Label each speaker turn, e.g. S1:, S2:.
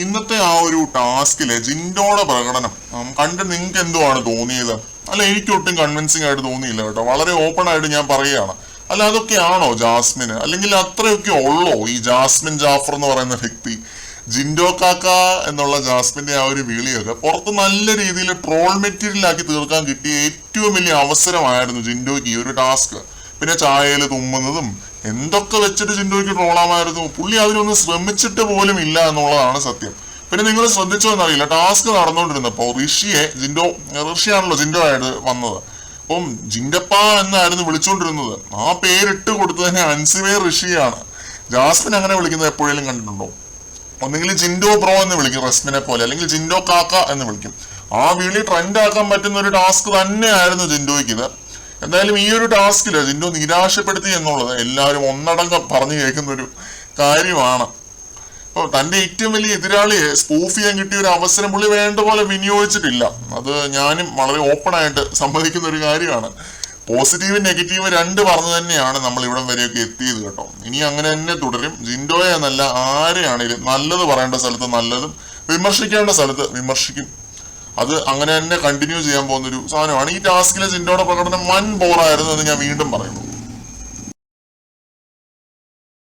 S1: ഇന്നത്തെ ആ ഒരു ടാസ്കിലെ ജിൻഡോയുടെ പ്രകടനം കണ്ട് നിങ്ങൾക്ക് എന്തുവാണ് തോന്നിയത്? അല്ല, എനിക്ക് ഒട്ടും കൺവിൻസിങ് ആയിട്ട് തോന്നിയില്ല കേട്ടോ. വളരെ ഓപ്പൺ ആയിട്ട് ഞാൻ പറയുകയാണ്. അല്ല, അതൊക്കെയാണോ ജാസ്മിന്? അല്ലെങ്കിൽ അത്രയൊക്കെ ഉള്ളോ ഈ ജാസ്മിൻ ജാഫർ എന്ന് പറയുന്ന വ്യക്തി? ജിൻഡോ കാക്ക എന്നുള്ള ജാസ്മിന്റെ ആ ഒരു വിളിയൊക്കെ പുറത്ത് നല്ല രീതിയിൽ ട്രോൾ മെറ്റീരിയൽ ആക്കി തീർക്കാൻ കിട്ടിയ ഏറ്റവും വലിയ അവസരമായിരുന്നു ജിൻഡോയ്ക്ക് ഈ ഒരു ടാസ്ക്. പിന്നെ ചായയിൽ തുമ്മുന്നതും എന്തൊക്കെ വെച്ചിട്ട് ജിൻഡോയ്ക്ക് ട്രോളാമായിരുന്നു. പുള്ളി അതിനൊന്നും ശ്രമിച്ചിട്ട് പോലും ഇല്ല എന്നുള്ളതാണ് സത്യം. പിന്നെ നിങ്ങൾ ശ്രദ്ധിച്ചോ എന്നറിയില്ല, ടാസ്ക് നടന്നുകൊണ്ടിരുന്നപ്പോ ഋഷിയാണല്ലോ ജിൻഡോ ആയിട്ട് വന്നത്. അപ്പം ജിൻഡപ്പ എന്നായിരുന്നു വിളിച്ചോണ്ടിരുന്നത്. ആ പേരിട്ട് കൊടുത്തതിന് അൻസിവേ ഋഷിയാണ്. ജാസ്മിൻ അങ്ങനെ വിളിക്കുന്നത് എപ്പോഴെങ്കിലും കണ്ടിട്ടുണ്ടോ? ഒന്നെങ്കിൽ ജിൻഡോ ബ്രോ എന്ന് വിളിക്കും റസ്മിനെ പോലെ, അല്ലെങ്കിൽ ജിൻഡോ കാക്ക എന്ന് വിളിക്കും. ആ വിളി ട്രെൻഡ് ആക്കാൻ പറ്റുന്ന ഒരു ടാസ്ക് തന്നെയായിരുന്നു ജിൻഡോയ്ക്ക് ഇത്. എന്തായാലും ഈ ഒരു ടാസ്കില് ജിൻഡോ നിരാശപ്പെടുത്തി എന്നുള്ളത് എല്ലാവരും ഒന്നടങ്കം പറഞ്ഞു കേൾക്കുന്ന ഒരു കാര്യമാണ്. അപ്പോൾ തന്റെ ഏറ്റവും വലിയ എതിരാളിയെ സ്പൂഫ് ചെയ്യാൻ കിട്ടിയ ഒരു അവസരം പുള്ളി വേണ്ട പോലെ വിനിയോഗിച്ചിട്ടില്ല. അത് ഞാനും വളരെ ഓപ്പൺ ആയിട്ട് സമ്മതിക്കുന്ന ഒരു കാര്യമാണ്. പോസിറ്റീവ് നെഗറ്റീവ് രണ്ട് പറഞ്ഞു തന്നെയാണ് നമ്മൾ ഇവിടം വരെയൊക്കെ എത്തിയത് കേട്ടോ. ഇനി അങ്ങനെ തന്നെ തുടരും. ജിൻഡോയെ എന്നല്ല, ആരെയാണെങ്കിലും നല്ലത് പറയേണ്ട സ്ഥലത്ത് നല്ലതും വിമർശിക്കേണ്ട സ്ഥലത്ത് വിമർശിക്കും. അത് അങ്ങനെ തന്നെ കണ്ടിന്യൂ ചെയ്യാൻ പോകുന്ന ഒരു സാധനമാണ്. ഈ ടാസ്കിലെ ജിൻഡോയുടെ പ്രകടനം വൻ ബോറായിരുന്നു എന്ന് ഞാൻ വീണ്ടും പറയുന്നു.